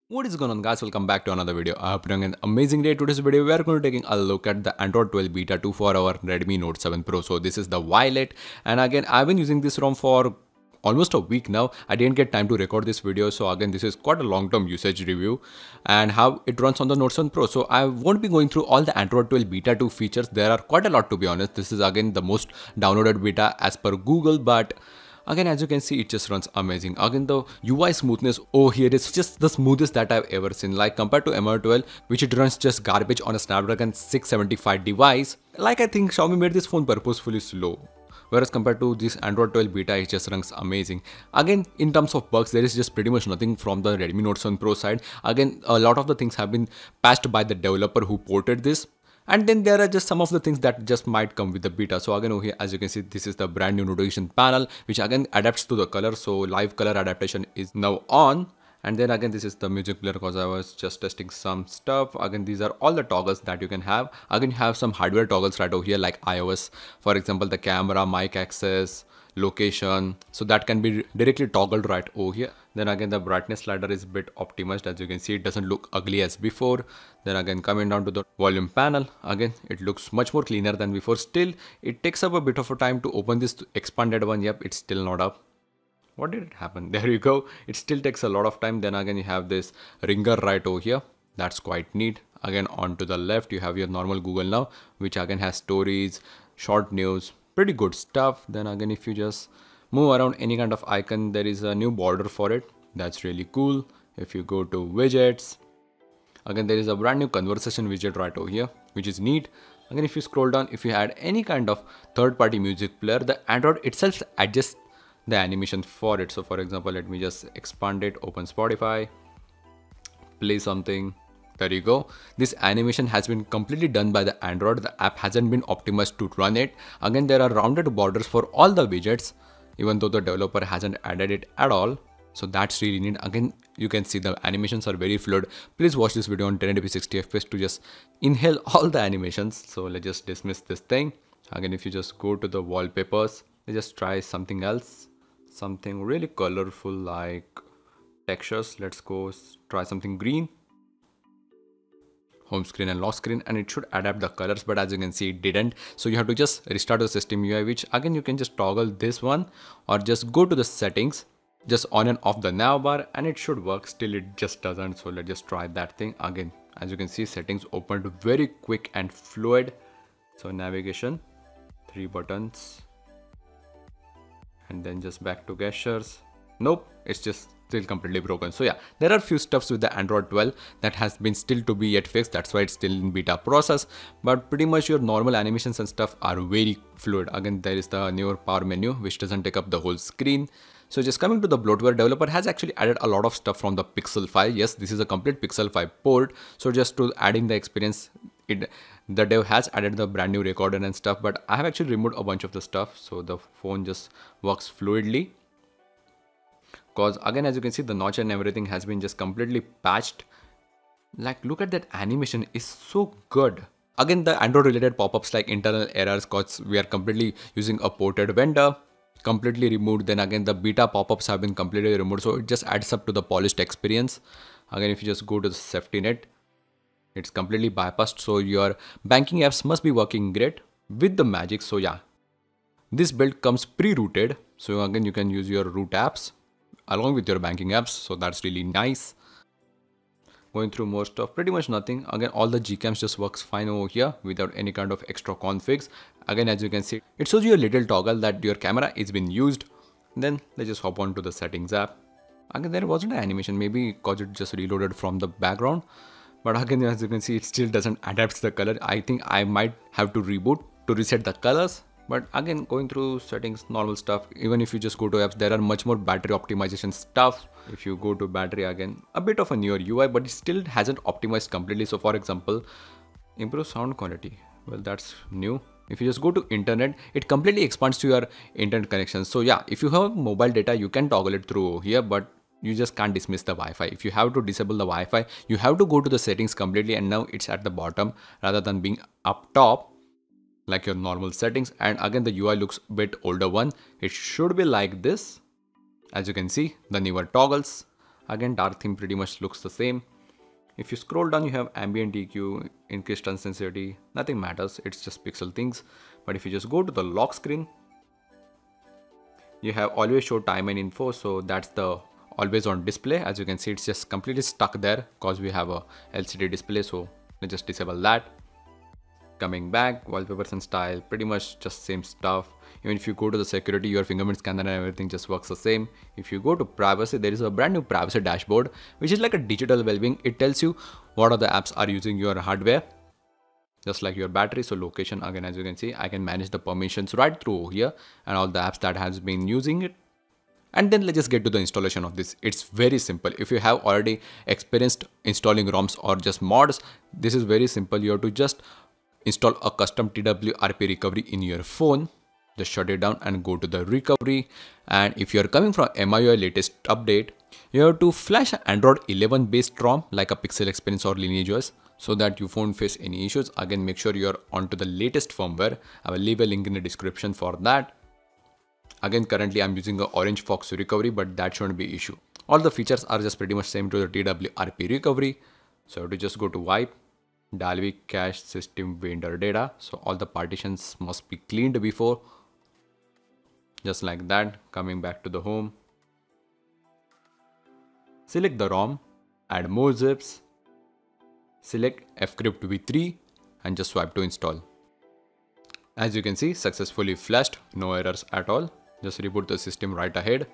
What is going on, guys? Welcome back to another video. I hope you're having an amazing day. Today's video we are going to taking a look at the Android 12 Beta 2 for our Redmi Note 7 Pro. So this is the Violet, and again I've been using this ROM for almost a week now. I didn't get time to record this video, so again this is quite a long-term usage review and how it runs on the Note 7 Pro. So I won't be going through all the Android 12 Beta 2 features. There are quite a lot, to be honest. This is again the most downloaded beta as per Google, but again, as you can see, it just runs amazing. Again, the UI smoothness, oh, here is just the smoothest that I've ever seen. Like compared to MR12, which it runs just garbage on a Snapdragon 675 device. Like I think Xiaomi made this phone purposefully slow. Whereas compared to this Android 12 beta, it just runs amazing. Again, in terms of bugs, there is just pretty much nothing from the Redmi Note 7 Pro side. Again, a lot of the things have been patched by the developer who ported this. And then there are just some of the things that just might come with the beta. So again, over here, as you can see, this is the brand new notification panel, which again adapts to the color. So live color adaptation is now on. And then again, this is the music player because I was just testing some stuff. Again, these are all the toggles that you can have. Again, you have some hardware toggles right over here like iOS. For example, the camera, mic access, location, so that can be directly toggled right over here. Then again, the brightness slider is a bit optimized. As you can see, it doesn't look ugly as before. Then again, coming down to the volume panel, again it looks much more cleaner than before. Still, it takes up a bit of a time to open this expanded one. Yep, it's still not up. What did it happen? There you go. It still takes a lot of time. Then again, you have this ringer right over here. That's quite neat. Again, on to the left, you have your normal Google Now, which again has stories, short news, pretty good stuff. Then again, if you just move around any kind of icon, there is a new border for it. That's really cool. If you go to widgets, again there is a brand new conversation widget right over here, which is neat. Again, if you scroll down, if you add any kind of third-party music player, the Android itself adjusts the animation for it. So for example, let me just expand it, open Spotify, play something. There you go. This animation has been completely done by the Android. The app hasn't been optimized to run it. Again, there are rounded borders for all the widgets, even though the developer hasn't added it at all. So that's really neat. Again, you can see the animations are very fluid. Please watch this video on 1080p 60 fps to just inhale all the animations. So let's just dismiss this thing. Again, if you just go to the wallpapers, let's just try something else. Something really colorful like textures. Let's go try something green. Home screen and lock screen, and it should adapt the colors, but as you can see it didn't. So you have to just restart the system UI, which again you can just toggle this one or just go to the settings, just on and off the nav bar, and it should work. Still it just doesn't. So let's just try that thing again. As you can see, settings opened very quick and fluid. So navigation, 3 buttons, and then just back to gestures. Nope, it's just still completely broken. So yeah, there are few stuffs with the Android 12 that has been still to be yet fixed. That's why it's still in beta process, but pretty much your normal animations and stuff are very fluid. Again, there is the newer power menu, which doesn't take up the whole screen. So just coming to the bloatware, developer has actually added a lot of stuff from the Pixel 5. Yes, this is a complete Pixel 5 port. So just to adding the experience, the dev has added the brand new recorder and stuff, but I have actually removed a bunch of the stuff. So the phone just works fluidly. Because again, as you can see, the notch and everything has been just completely patched. Like, look at that animation, is so good. Again, the Android related pop-ups like internal errors, cause we are completely using a ported vendor, completely removed. Then again, the beta pop-ups have been completely removed, so it just adds up to the polished experience. Again, if you just go to the safety net, it's completely bypassed, so your banking apps must be working great with the magic. So yeah, this build comes pre-rooted, so again you can use your root apps along with your banking apps, so that's really nice. Going through more stuff, pretty much nothing. Again, all the Gcams just works fine over here without any kind of extra configs. Again, as you can see, it shows you a little toggle that your camera is being used. Then let's just hop on to the settings app. Again, there wasn't an animation, maybe because it just reloaded from the background. But again, as you can see, it still doesn't adapt the color. I think I might have to reboot to reset the colors. But again, going through settings, normal stuff. Even if you just go to apps, there are much more battery optimization stuff. If you go to battery, again, a bit of a newer UI, but it still hasn't optimized completely. So for example, improve sound quality. Well, that's new. If you just go to internet, it completely expands to your internet connection. So yeah, if you have mobile data, you can toggle it through here, but you just can't dismiss the Wi-Fi. If you have to disable the Wi-Fi, you have to go to the settings completely, and now it's at the bottom rather than being up top like your normal settings. And again, the UI looks a bit older one. It should be like this. As you can see, the newer toggles. Again, dark theme pretty much looks the same. If you scroll down, you have ambient EQ, increased sensitivity, nothing matters, it's just pixel things. But if you just go to the lock screen, you have always show time and info, so that's the always on display. As you can see, it's just completely stuck there because we have a LCD display, so let's just disable that. Coming back, wallpapers and style, pretty much just same stuff. Even if you go to the security, your fingerprint scanner and everything just works the same. If you go to privacy, there is a brand new privacy dashboard, which is like a digital well-being. It tells you what are the apps are using your hardware, just like your battery. So location, again, as you can see, I can manage the permissions right through here and all the apps that has been using it. And then let's just get to the installation of this. It's very simple. If you have already experienced installing ROMs or just mods, this is very simple. You have to just install a custom TWRP recovery in your phone. Just shut it down and go to the recovery. And if you're coming from MIUI latest update, you have to flash an Android 11 based ROM like a Pixel Experience or LineageOS so that you won't face any issues. Again, make sure you're onto the latest firmware. I will leave a link in the description for that. Again, currently I'm using a Orange Fox recovery, but that shouldn't be issue. All the features are just pretty much same to the TWRP recovery. So you have to just go to wipe, Dalvik cache system vendor data. So all the partitions must be cleaned before. Just like that. Coming back to the home. Select the ROM, add more zips, select fcrypt v3 and just swipe to install. As you can see, successfully flashed, no errors at all. Just reboot the system right ahead.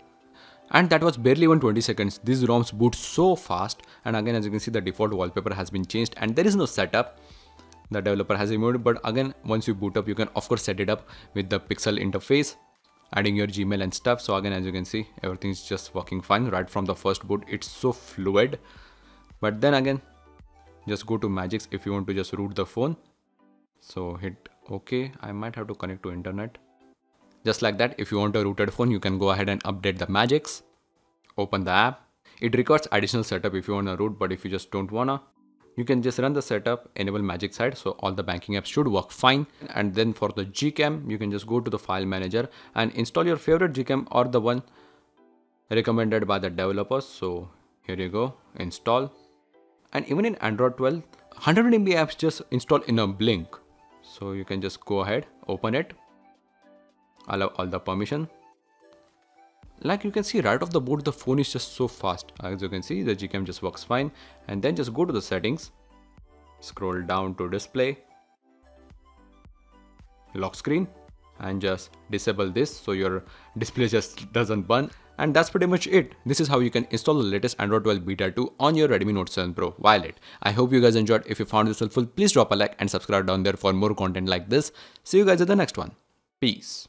And that was barely even 20 seconds. These ROMs boot so fast. And again, as you can see, the default wallpaper has been changed and there is no setup. The developer has removed, but again, once you boot up, you can of course set it up with the Pixel interface, adding your Gmail and stuff. So again, as you can see, everything's just working fine right from the first boot. It's so fluid. But then again, just go to Magics if you want to just root the phone. So hit OK. I might have to connect to internet. Just like that, if you want a rooted phone, you can go ahead and update the Magics. Open the app. It requires additional setup if you want to root, but if you just don't wanna, you can just run the setup, enable Magic side, so all the banking apps should work fine. And then for the Gcam, you can just go to the file manager and install your favorite Gcam or the one recommended by the developers. So here you go, install. And even in Android 12, 100 MB apps just install in a blink. So you can just go ahead, open it, allow all the permission. Like you can see right off the boot, the phone is just so fast. As you can see, the Gcam just works fine. And then just go to the settings, scroll down to display, lock screen, and just disable this so your display just doesn't burn. And that's pretty much it. This is how you can install the latest Android 12 Beta 2 on your Redmi Note 7 Pro Violet. I hope you guys enjoyed. If you found this helpful, please drop a like and subscribe down there for more content like this. See you guys at the next one. Peace.